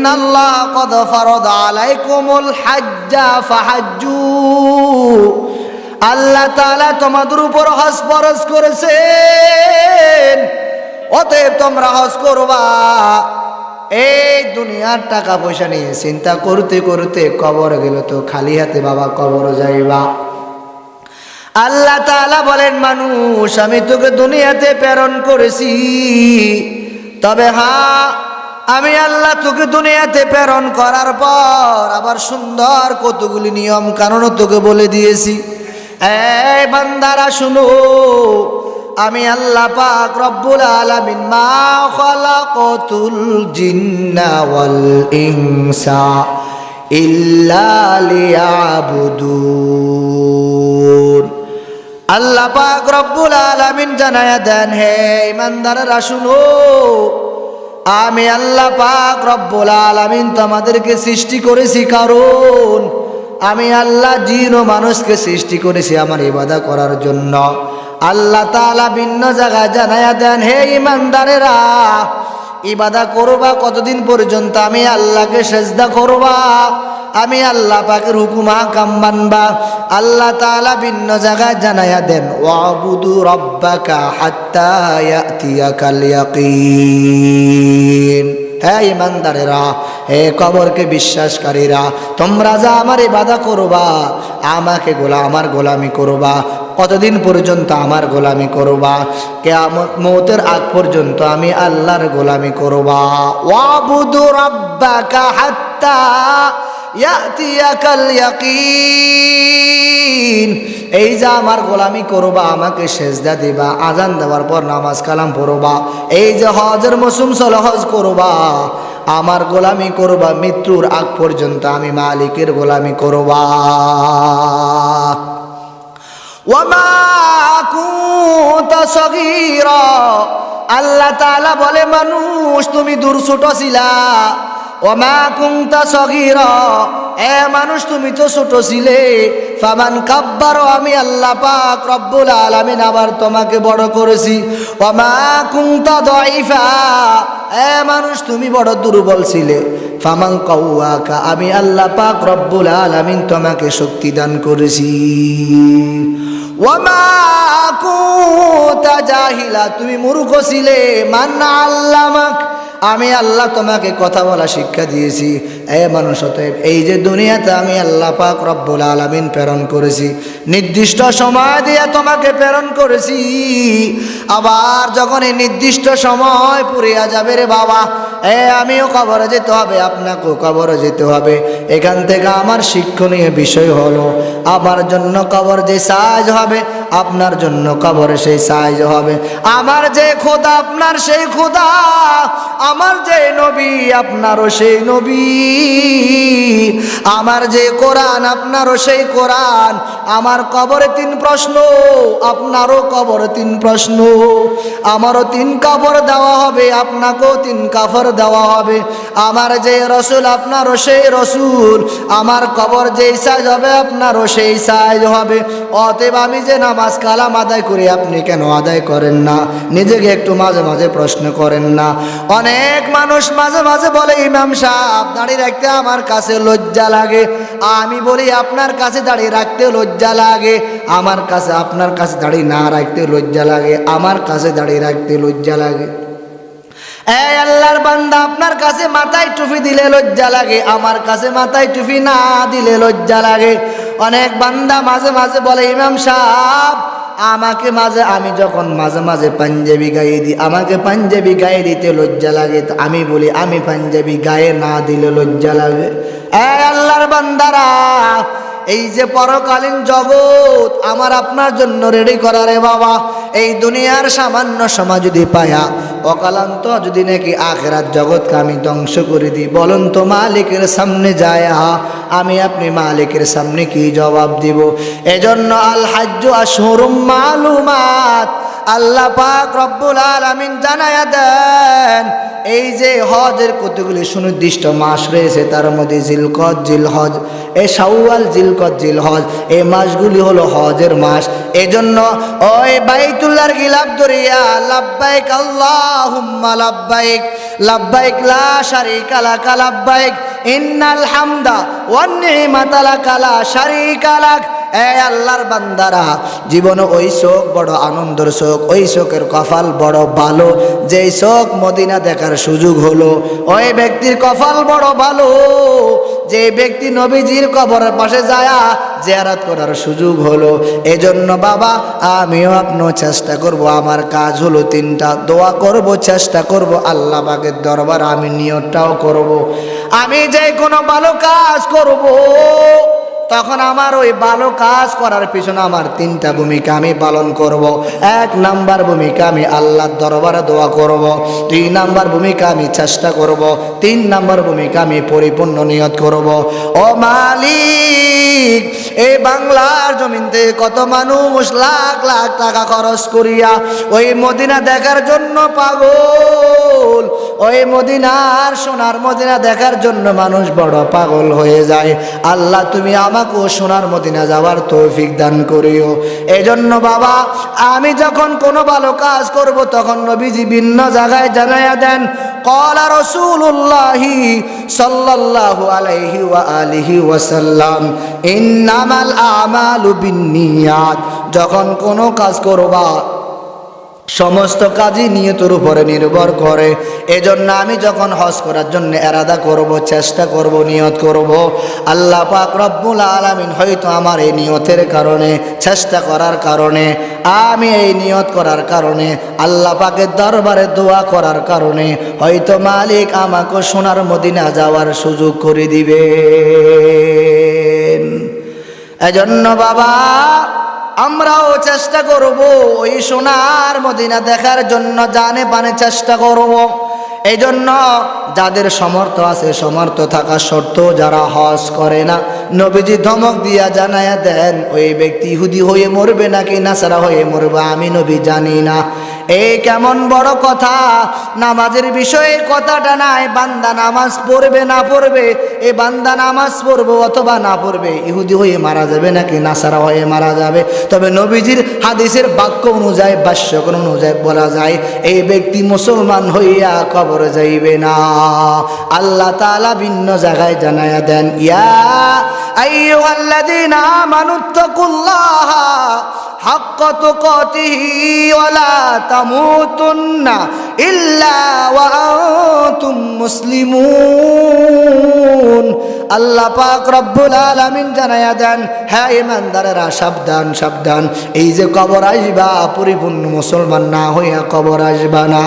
ইন্নাল্লাহ ক্বাদ ফারাদা আলাইকুমুল হাজ্জা ফাহাজ্জু, আল্লাহ তাআলা তোমাদের উপর হজ ফরজ করেছেন, অতএব তোমরা হজ করবা। এই দুনিয়ার টাকা পয়সা নিয়ে চিন্তা করতে করতে কবর গেল তো খালি হাতে বাবা কবর যাইবা। আল্লাহ তাআলা বলেন, মানুষ আমি তোকে দুনিয়াতে প্রেরণ করেছি, তবে হ্যাঁ আমি আল্লাহ তোকে দুনিয়াতে প্রেরণ করার পর আবার সুন্দর কতগুলি নিয়ম কানুন তোকে বলে দিয়েছি। এই বান্দারা শুনো, আমি আল্লাহ পাক রব্বুল আলামিন মা খালাকাতুল জিন্না ওয়াল ইনসা ইল্লা লিয়াবুদুন। আল্লাহ পাক রব্বুল আলামিন জানায়া দেন, হে ইমানদাররা শুনো, আমি আল্লাহ পাক রব্বুল আলামিন তোমাদেরকে সৃষ্টি করেছি, কারণ আমি আল্লাহ জিন ও মানুষকে সৃষ্টি করেছি আমার ইবাদত করার জন্য। আল্লাহ তাআলা ভিন্ন জায়গায় জানায়া দেন, হে ইমানদারেরা, ইবাদত করবা কতদিন পর্যন্ত? আমি আল্লাহকে সেজদা করবা, আমি আল্লাহ পাকের হুকুম আহকাম মানবা। আল্লাহ তাআলা ভিন্ন জায়গায় জানায়া দেন, ওয়াবুদু রাব্বাকা হাত্তা ইয়াতিয়াকাল ইয়াকিন। হে ইমানদারেরা, হে কবরকে বিশ্বাসকারীরা, তোমরা যা আমার ইবাদত করবা, আমাকে আমার গোলামি করবা। কতদিন পর্যন্ত আমার গোলামি করবা? কিয়ামত মওতের আগ পর্যন্ত আমি আল্লাহর গোলামি করবা। ওয়াবুদু রাব্বাকা হাত্তা ইয়াতিয়াকাল ইয়াকিন। এই যে আমার গোলামি করবা, আমাকে সেজদা দিবা, আজান দেওয়ার পর নামাজ কালাম পড়বা, এই যে হজের মৌসুম চলে হজ করবা, আমার গোলামি করবা, মৃত্যুর আগ পর্যন্ত আমি মালিকের গোলামি করবা। ওয়ামা কুনতা সগীরা, আল্লাহ তাআলা বলে, মানুষ তুমি দূর ছোট ছিলা। ওয়ামা কুনতা সগীরা, এ মানুষ তুমি তো ছোট ছিলে। ফামান কাব্বার, আমি আল্লাহ পাক রব্বুল আলামিন আবার তোমাকে বড় করেছি। ওয়ামা কুনতা দাঈফা, এ মানুষ তুমি বড় দুর্বল ছিলে। ফামান কাওয়াকা, আমি আল্লাহ পাক রব্বুল আলামিন তোমাকে শক্তি দান করেছি। ওয়ামা কুনতা জাহিলা, তুমি মূর্খ ছিলে। মান আল্লামাক, আমি আল্লাহ তোমাকে কথা বলা শিক্ষা দিয়েছি। এ মানুষ, অতএব এই যে দুনিয়াতে আমি আল্লাহ পাক রব্বুল আলামিন প্রেরণ করেছি, নির্দিষ্ট সময় দিয়ে তোমাকে প্রেরণ করেছি। আবার যখন এই নির্দিষ্ট সময় পুরিয়া যাবে রে বাবা, আমিও কবরে যেতে হবে, আপনাকেও কবরে যেতে হবে। এখান থেকে আমার শিক্ষণীয় বিষয় হলো, আমার জন্য কবর যে সাইজ হবে, আপনার জন্য কবরে সেই সাইজ হবে। আমার যে খোদা, আপনার সেই খোদা। আমার যে নবী, আপনারও সেই নবী। আমার যে কোরআন, আপনারও সেই কোরআন। আমার কবরে 3 প্রশ্ন, আপনারও কবরে 3 প্রশ্ন। আমারও 3 কবর দেওয়া হবে, আপনাকেও 3 কবর দেওয়া হবে। আমার যে রসুল, আপনারও সেই রসুল। আমার কবর যেই সাইজ হবে, আপনারও সেই সাইজ হবে। অতএব আমি যে নামাজ কালাম আদায় করি, আপনি কেন আদায় করেন না? নিজেকে একটু মাঝে মাঝে প্রশ্ন করেন না? অনেক মানুষ মাঝে মাঝে বলে, ইমাম সাহেব দাড়ি রাখতে আমার কাছে লজ্জা লাগে। আমি বলি, আপনার কাছে দাড়ি রাখতে লজ্জা লাগে, আমার কাছে আপনার কাছে দাড়ি না রাখতে লজ্জা লাগে, আমার কাছে দাড়ি রাখতে লজ্জা লাগে। এই আল্লাহর বান্দা, আপনার কাছে মাথায় টুপি দিলে লজ্জা লাগে, আমার কাছে মাথায় টুপি না দিলে লজ্জা লাগে। অনেক বান্দা মাঝে মাঝে বলে, ইমাম সাহেব আমাকে আমি যখন মাঝে মাঝে পাঞ্জাবি গায়ে দিই, আমাকে পাঞ্জাবি গায়ে দিতে লজ্জা লাগে। তো আমি বলি, আমি পাঞ্জাবি গায়ে না দিলে লজ্জা লাগে। এই আল্লাহর বান্দারা, এই যে পরকালীন জগৎ আমার আপনার জন্য রেডি করা রে বাবা, এই দুনিয়ার সামান্য সময় যদি পায়া, অকালান্ত যদি নাকি আখিরাত জগৎকে আমি ধ্বংস করে দিই, বলুন তো মালিকের সামনে যায় আমি আপনি মালিকের সামনে কি জবাব দিব? এজন্য আল হাজ্জু আশহুরুম মালুমাত, আল্লাহ পাক রব্বুল আলামিন জানায়া দেন এই যে হজের কতগুলি সুনির্দিষ্ট মাস রয়েছে, তার মধ্যে জিলকদ, জিলহজ, এই শাওয়াল, জিলকদ, জিলহজ, এই মাসগুলি হলো হজের মাস। এজন্য ওই বাইতুল্লাহর গিলাফ দরিয়া লাব্বাইক আল্লাহুম্মা লাব্বাইক, লাব্বাইক লা শারীকা লাক লাব্বাইক, ইন্নাল হামদা ওয়ান নি'মাতা লাক লা শারীকা লাক। এই আল্লাহর বান্দারা, জীবনে ওই শোক বড় আনন্দের শোক, ওই শোকের কপাল বড় ভালো, যেই শোক মদিনা দেখার সুযোগ হলো। ওই ব্যক্তির কপাল বড় ভালো যে ব্যক্তি নবীজির কবরের পাশে যায়া জিয়ারত করার সুযোগ হলো। এজন্য বাবা আমিও আপনিও চেষ্টা করব, আমার কাজ হলো তিনটা, দোয়া করব, চেষ্টা করব আল্লাহ পাকের দরবার, আমি নিয়তটাও করব। আমি যে কোনো ভালো কাজ করব তখন আমার ওই ভালো কাজ করার পিছনে আমার তিনটা ভূমিকা আমি পালন করব। এক নাম্বার ভূমিকা আমি আল্লাহর দরবারে দোয়া করব, দুই নাম্বার ভূমিকা আমি চেষ্টা করব, তিন নাম্বার ভূমিকা আমি পরিপূর্ণ নিয়ত করব। ও মালিক, এই বাংলার জমিন থেকে কত মানুষ লাখ লাখ টাকা খরচ করিয়া ওই মদিনা দেখার জন্য পাগল, ওই মদিনার সোনার মদিনা দেখার জন্য মানুষ বড় পাগল হয়ে যায়। আল্লাহ তুমি আমাকেও সোনার মদিনা যাওয়ার তৌফিক দান করিও। এজন্য বাবা আমি যখন কোনো ভালো কাজ করব তখন নবীজি ভিন্ন জায়গায় জানাইয়া দেন, ক্বালা রাসূলুল্লাহি সাল্লাল্লাহু আলাইহি ওয়া আলিহি ওয়াসাল্লাম, ইন্নামাল আমালু বিন্নিয়াত। যখন কোনো কাজ করবা সমস্ত কাজই নিয়তের উপরে নির্ভর করে। এজন্য আমি যখন হজ করার জন্য এরাদা করব, চেষ্টা করব, নিয়ত করব, আল্লাহ পাক রব্বুল আলামিন হয়তো আমার এই নিয়তের কারণে, চেষ্টা করার কারণে, আমি এই নিয়ত করার কারণে, আল্লাহ পাকের দরবারে দোয়া করার কারণে হয়তো মালিক আমাকে সোনার মদিনা যাওয়ার সুযোগ করে দিবেন। এজন্য বাবা আমরাও চেষ্টা করব ওই সোনার মদিনা দেখার জন্য, জানে পানে চেষ্টা করব। এই জন্য যাদের সমর্থ আছে, সমর্থ থাকা সত্ত্বেও যারা হজ করে না, নবীজি ধমক দিয়া জানায়া দেন ওই ব্যক্তি ইহুদি হয়ে মরবে নাকি নাসারা হয়ে মরবে আমি নবী জানি না। এই কেমন বড় কথা! নামাজের বিষয়ে কথাটা নাই, বান্দা নামাজ পড়বে না পড়বে, এই বান্দা নামাজ পড়বে অথবা না পড়বে ইহুদি হয়ে মারা যাবে নাকি নাসারা হয়ে মারা যাবে। তবে নবীজির হাদিসের বাক্য অনুযায়ী, ভাষ্য অনুযায়ী বলা যায় এই ব্যক্তি মুসলমান হইয়া কবরে যাইবে না। আল্লাহ তাআলা ভিন্ন জায়গায় জানায়া দেন, ইয়া আইয়ুহাল্লাযীনা আমানুত্তাকুল্লাহা হাক্কা তুকাতিহি ওয়া লা তামুতুন্না ইল্লা ওয়া আনতুম মুসলিমুন। আল্লাহ পাক রব্বুল আলামিন জানায়া দেন, হ্যাঁ ইমানদারেরা সাবধান সাবধান, এই যে কবর আসবা পরিপূর্ণ মুসলমান না হইয়া কবর আসবা না।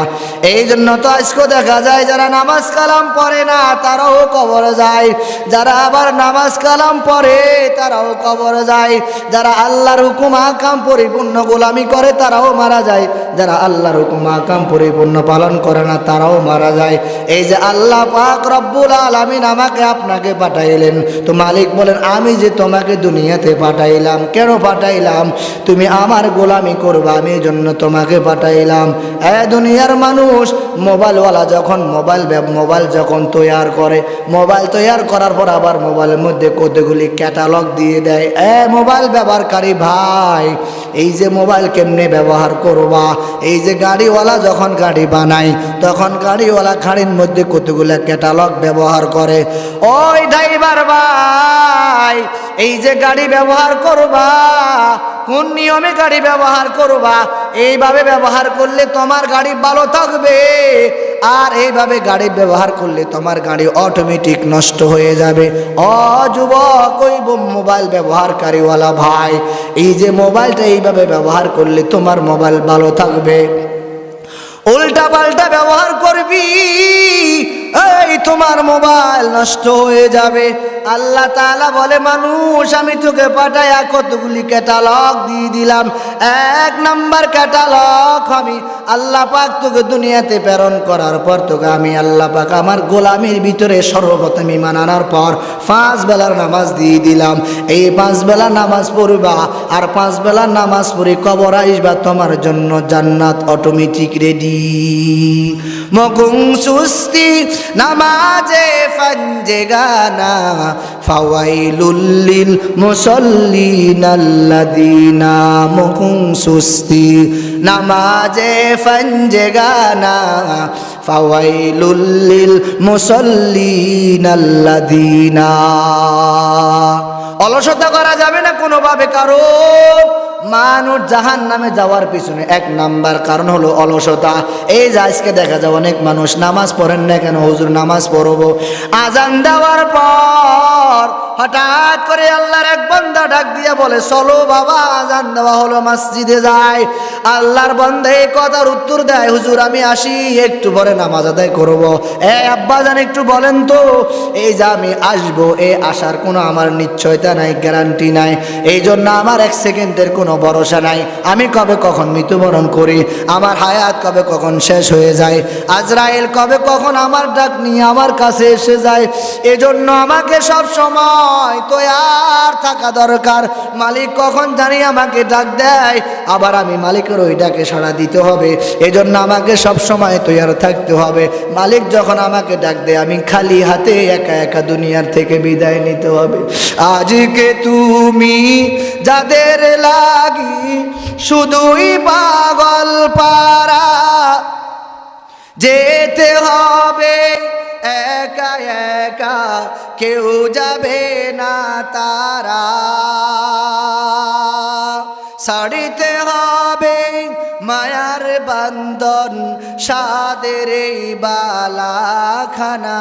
এই জন্য তো আজকে দেখা যায় যারা নামাজ কালাম পড়ে না তারাও কবরে যায়, যারা আবার নামাজ কালাম পড়ে তারাও কবরে যায়, যারা আল্লাহর হুকুম আকাম পরিপূর্ণ গোলামি করে তারাও মারা যায়, যারা আল্লাহর হুকুম আকাম পরিপূর্ণ পালন করে না তারাও মারা যায়। এই যে আল্লাহ পাক রব্বুল আলামিন আমাকে আপনাকে পাঠাইলেন, তো মালিক বলেন আমি যে তোমাকে দুনিয়াতে পাঠাইলাম, কেন পাঠাইলাম? তুমি আমার গোলামি করবা, আমি এই জন্য তোমাকে পাঠাইলাম। দুনিয়ার মানুষ মোবাইলওয়ালা যখন মোবাইল যখন তৈয়ার করে, মোবাইল তৈয়ার করার পর আবার মোবাইলের মধ্যে কতগুলি ক্যাটালগ দিয়ে দেয়। মোবাইল ব্যবহারকারী ভাই, এই যে মোবাইল কেমনে ব্যবহার করবা, এই যে গাড়িওয়ালা যখন গাড়ি বানায় তখন গাড়িওয়ালা গাড়ির মধ্যে কতগুলো ক্যাটালগ ব্যবহার করে। ওই ড্রাইভার ভাই, এই যে গাড়ি ব্যবহার করবা কোন নিয়মে গাড়ি ব্যবহার করবা, এইভাবে ব্যবহার করলে তোমার গাড়ি ভালো থাকবে, আর এইভাবে গাড়ি ব্যবহার করলে তোমার গাড়ি অটোমেটিক নষ্ট হয়ে যাবে। যুবক, ওই মোবাইল ব্যবহারকারীওয়ালা ভাই, এই যে মোবাইলটা এইভাবে ব্যবহার করলে তোমার মোবাইল ভালো থাকবে, উল্টা পাল্টা ব্যবহার করবি এই তোমার মোবাইল নষ্ট হয়ে যাবে। আল্লাহ তাআলা বলে মানুষ আমি তোকে পাঠায়া কতগুলি ক্যাটালগ দিয়ে দিলাম। এক নাম্বার ক্যাটালগ আমি আল্লাহ পাক তোকে দুনিয়াতে প্রেরণ করার পর তোকে আমি আল্লাহ পাক আমার গোলামির ভিতরে সর্বপ্রথম ঈমান আনার পর 5 বেলার নামাজ দিয়ে দিলাম। এই 5 বেলা নামাজ পড়বা, আর 5 বেলা নামাজ পড়ে কবর আসবা, তোমার জন্য জান্নাত অটোমেটিক রেডি। মকুং সুস্তি নামাজে ফাঞ্জে গানা ফাওয়াইলুল লিল মুসাল্লিন আল্লাযিনা। মকুং সুস্তি নামাজে ফাঞ্জে গানা ফাওয়াইলুল লিল মুসাল্লিন আল্লাযিনা। অলসতা করা যাবে না কোনোভাবে। কারণ মানুষ জাহান্নামে যাওয়ার পিছনে 1 নাম্বার কারণ হলো অলসতা। এই যে আজকে দেখা যায় অনেক মানুষ নামাজ পড়েন না কেন, হুজুর নামাজ পড়বো, আজান দেওয়ার পর হঠাৎ করে আল্লাহর এক বান্দা ডাক দিয়া বলে চলো বাবা আজান দেওয়া হলো মসজিদে যাই। আল্লাহর বান্দা এই কথার উত্তর দেয় হুজুর আমি আসি, একটু পরে নামাজ আদায় করবো। আব্বাজান একটু বলেন তো, এই যে আমি আসবো, এই আসার কোনো আমার নিশ্চয়তা নাই, গ্যারান্টি নাই। এই জন্য আমার 1 সেকেন্ডের কোনো ভরসা নাই। আমি কবে কখন মৃত্যুবরণ করি, আমার হায়াত কবে কখন শেষ হয়ে যায়, আজরাইল কবে কখন আমার ডাক নিয়ে আমার কাছে এসে যায়। এজন্য আমাকে সব সময় তৈয়ার থাকা দরকার। মালিক কখন জানি আমাকে ডাক দেয়, আবার আমি মালিকের ওই ডাকে সাড়া দিতে হবে। এজন্য আমাকে সব সময় তৈয়ার থাকতে হবে। মালিক যখন আমাকে ডাক দেয় আমি খালি হাতে একা একা দুনিয়ার থেকে বিদায় নিতে হবে। আজকে তুমি যাদের লাগি শুধুই পাগল পারা, যেতে হবে একা একা, কেউ যাবে না তারা। ছাড়িতে হবে মায়ার বান্ধন, সাদের এই বালাখানা।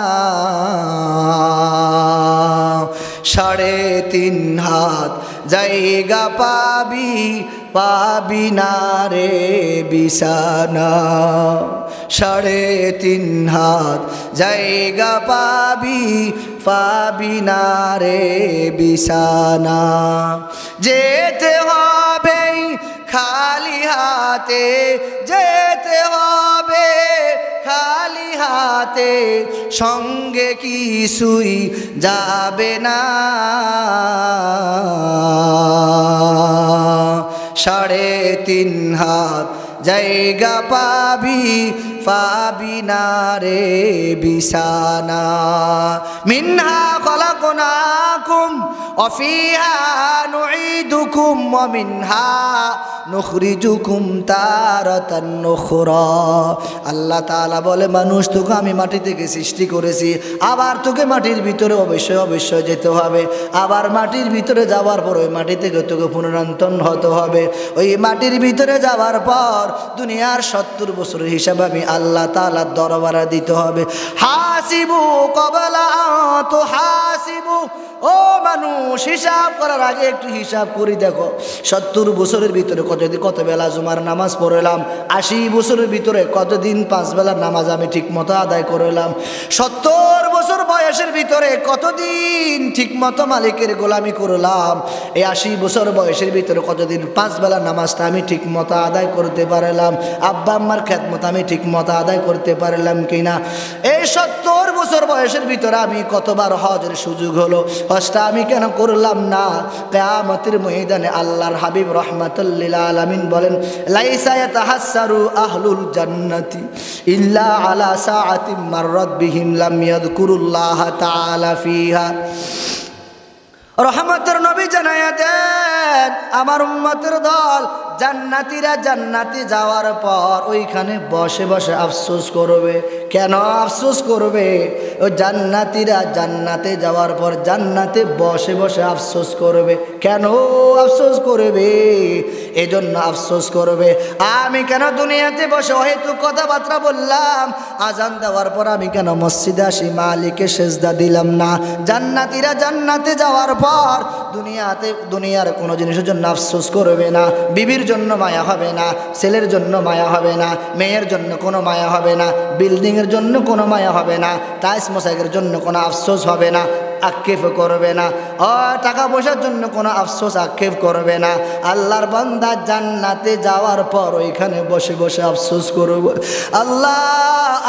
3.5 হাত জায়গা পাবি, পাবি না রে বিছানা। 3.5 হাত জায়গা পাবি, পাবি না রে বিছানা। যেতে হবে খালি হাতে, যেতে হবে খালি হাতে, সঙ্গে কিছুই যাবে না। 3.5 হাত জায়গা পাবি, পাবি না রে বিছানা। মিনহা খলাকনাকুম ওয়া ফিহা নুঈদুকুম ওয়া মিনহা নুখরিজুকুম তারাতান নুখরা। আল্লাহ তাআলা বলে মানুষ তোকে আমি মাটি থেকে সৃষ্টি করেছি, আবার তোকে মাটির ভিতরে অবশ্যই যেতে হবে। আবার মাটির ভিতরে যাওয়ার পর ওই মাটি থেকে তোকে পুনরুত্থান হতে হবে। ওই মাটির ভিতরে যাওয়ার পর দুনিয়ার 70 বছরের হিসাব আমি আল্লাহ তাআলার দরবারে দিতে হবে। হাসিবু ক্বাবলা তুহাসিবু। ও মানুষ, হিসাব করার আগে একটু হিসাব করে দেখো 70 বছরের ভিতরে কত বেলা জুমার নামাজ পড়লাম, 80 বছরের ভিতরে কতদিন 5 বেলার নামাজ আমি ঠিক মতো আদায় করলাম, 70 বছর বয়সের ভিতরে কতদিন ঠিক মতো মালিকের গোলামি করলাম, এই 80 বছর বয়সের ভিতরে কতদিন 5 বেলার নামাজটা আমি ঠিক মতো আদায় করতে পারলাম, আব্বা আম্মার খেদমত আমি ঠিক মতো আদায় করতে পারলাম কিনা। এই 70 বছর বয়সের ভিতরে আমি কতবার হজের সুযোগ হলো, হজটা আমি কেন করলাম না। কিয়ামতের ময়দানে আল্লাহর হাবিব রাহমাতুল লিল আলামিন বলেন লাইসা ইয়াতাহাসসারু আহলুল জান্নাতি ইল্লা আলা সাআতিম মাররাত বিহিম লাম ইয়াযকুরুল্লাহ তাআলা ফিহা। রহমতের নবী জানায়া দেন আমার উম্মতের দল জান্নাতীরা জান্নাতে যাওয়ার পর ওইখানে বসে বসে আফসোস করবে। কেন আফসোস করবে? ও জান্নাতীরা জান্নাতে যাওয়ার পর জান্নাতে বসে বসে আফসোস করবে। কেন আফসোস করবে? এজন্য আফসোস করবে আমি কেন দুনিয়াতে বসে অহেতুক কথাবার্তা বললাম, আজান দেওয়ার পর আমি কেন মসজিদে আসি মালিকে সেজদা দিলাম না। জান্নাতীরা জান্নাতে যাওয়ার পর দুনিয়ার কোনো জিনিসের জন্য আফসোস করবে না। বিবির জন্য মায়া হবে না, ছেলের জন্য মায়া হবে না, মেয়ের জন্য কোনো মায়া হবে না, বিল্ডিংয়ের জন্য কোনো মায়া হবে না, টাইলস মোসাইকের জন্য কোনো আফসোস হবে না, আক্ষেপ করবে না, টাকা পয়সার জন্য কোনো আফসোস আক্ষেপ করবে না। আল্লাহর বান্দা জান্নাতে যাওয়ার পর ওইখানে বসে বসে আফসোস করবে, আল্লাহ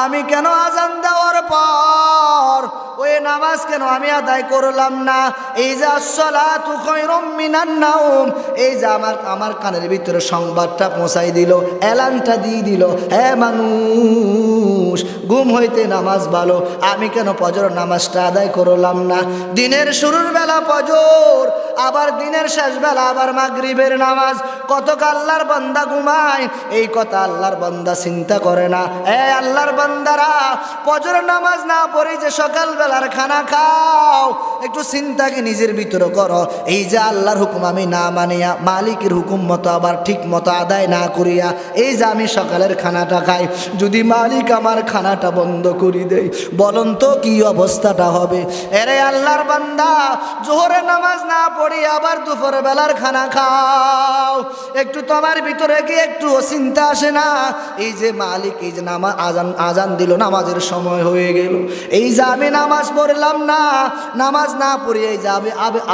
আমি কেন আজান দেওয়ার পর ওই নামাজ কেন আমি আদায় করলাম না? এই যে আসসালাতু খায়রুম মিনান নাওম, এই যে আমার কানের ভিতরে সংবাদটা পৌঁছাই দিল, এলানটা দিয়ে দিল, হ্যাঁ মানুষ ঘুম হইতে নামাজ ভালো, আমি কেন ফজর নামাজটা আদায় করলাম না? দিনের শুরুর বেলা ফজর, আবার দিনের শেষ বেলা আবার মাগরিবের নামাজ, কত আল্লাহর বান্দা ঘুমায়, এই কথা আল্লাহর বান্দা চিন্তা করে না। আল্লাহর বান্দারা ফজর নামাজ না পড়ে যে সকাল বেলার খানা খাও, একটু চিন্তাকে নিজের ভিতরে করো। এই যে আল্লাহর হুকুম আমি না মানিয়া মালিকের হুকুম মতো আবার ঠিক মতো আদায় না করিয়া এই যে আমি সকালের খানাটা খাই, যদি মালিক আমার খানাটা বন্ধ করে দেয়, বলুন তো কি অবস্থাটা হবে? এরে আল্লাহর বান্দা জোহরের নামাজ না পড়ি আবার দুপুর বেলার খানা খাও, একটু তোমার ভিতরে কি একটু চিন্তা আসে না? এই যে মালিক এই যে নামাজ আজান দিল, নামাজের সময় হয়ে গেল, এই যে আমি নামাজ পড়লাম না, নামাজ না পড়ি এই যে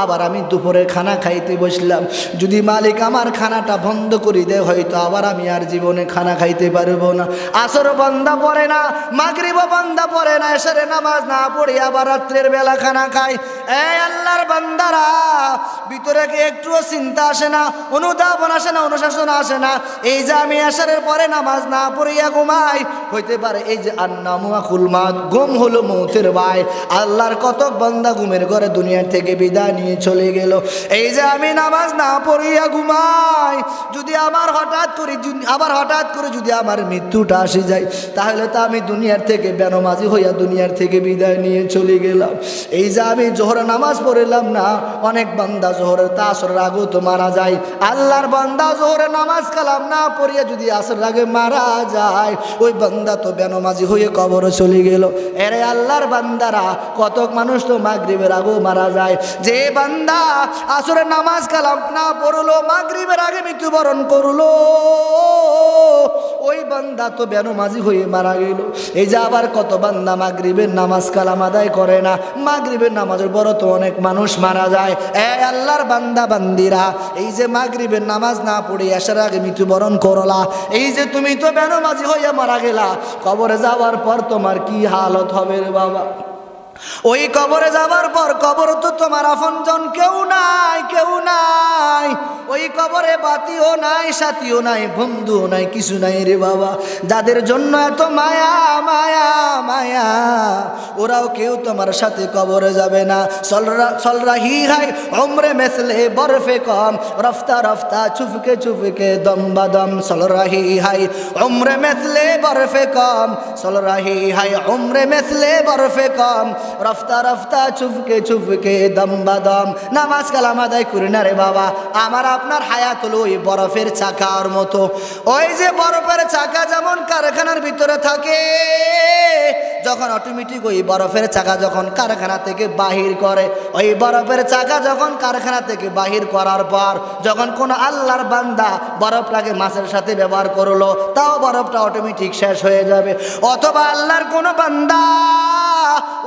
আবার আমি দুপুরে খানা খাইতে বসলাম, যদি মালিক আমার খানাটা বন্ধ করে দেয় হয়তো আবার আমি আর জীবনে খানা খাইতে পারবো না। আসর বান্দা পড়ে না, মাগরিব বান্দা পড়ে না, এশারে নামাজ না পড়ি আবার রাত্রের বেলা খানা খায়। এই আল্লাহর বান্দারা ভিতরে কি একটুও চিন্তা আসে না, অনুধাবন আসে না, অনুশাসন আসে না? এই যে আমি এশারের পরে নামাজ না পড়িয়া ঘুমাই, হইতে পারে এই যে আন্নামু আকুল মাত, ঘুম হলো মৌতের ভাই। আল্লাহর কত বান্দা ঘুমের ঘরে দুনিয়ার থেকে বিদায় নিয়ে চলে গেল। এই যে আমি নামাজ না পড়িয়া ঘুমাই, যদি আমার হঠাৎ করে যদি আমার মৃত্যুটা আসে যায়, তাহলে তো আমি দুনিয়ার থেকে বেনমাজি হইয়া দুনিয়ার থেকে বিদায় নিয়ে চলে গেলাম। এই যে আমি জোহরের নামাজ পড়লাম না, অনেক বান্দা জোহরের তা আসরের আগেও তো মারা যায়। আল্লাহর বান্দা জোহরের নামাজ কালাম না পড়িয়া যদি আসরের আগে মারা যায়, ওই বান্দা তো বেনমাজি হয়ে কবরে চলে গেল। এরে আল্লাহর বান্দারা কত মানুষ তো মাগরিবের আগেও মারা যায়। যে বান্দা আসরের নামাজ কালাম না পড়লো, মাগরিবের আগে মৃত্যুবরণ করলো, ওই বান্দা তো বেনমাজি হয়ে মারা গেল। এই যে আবার কত বান্দা মাগরিবের নামাজ কালাম আদায় করে না, মাগরিবের নামাজের বড় তো অনেক মানুষ মারা যায়। আল্লাহর বান্দা বান্দিরা, এই যে মাগরিবের নামাজ না পড়ে আসার আগে মৃত্যুবরণ করলা, এই যে তুমি তো বেনমাজি হইয়া মারা গেলা, কবরে যাওয়ার পর তোমার কি হালত হবে রে বাবা? ওই কবরে যাবার পর কবর তো তোমার আপনজন কেউ নাই, কেউ নাই। ওই কবরে বাতিও নাই, সাথীও নাই, বন্ধুও নাই, কিছু নাই রে বাবা। যাদের জন্য এত মায়া মায়া মায়া, ওরাও কেউ তোমার সাথে কবরে যাবে না। চল রাহি হাই উমরে মেসলে বরফে কম, রফতা রফতা চুপকে চুপকে দম বাদম। চল রাহি হাই উমরে মেসলে বরফে কম, চল রাহি হাই উমরে মেসলে বরফে কম, রফতা রফতা চুপকে চুপকে দম বাদম। নামাজ কালাম আদায় করি না রে বাবা, আমার আপনার হায়াত হলো ওই বরফের চাকার মতো। ওই যে বরফের চাকা যেমন কারখানার ভিতরে থাকে, যখন অটোমেটিক ওই বরফের চাকা যখন কারখানা থেকে বাহির করে, ওই বরফের চাকা যখন কারখানা থেকে বাহির করার পর যখন কোনো আল্লাহর বান্দা বরফটাকে মাছের সাথে ব্যবহার করলো, তাও বরফটা অটোমেটিক শেষ হয়ে যাবে। অথবা আল্লাহর কোনো বান্দা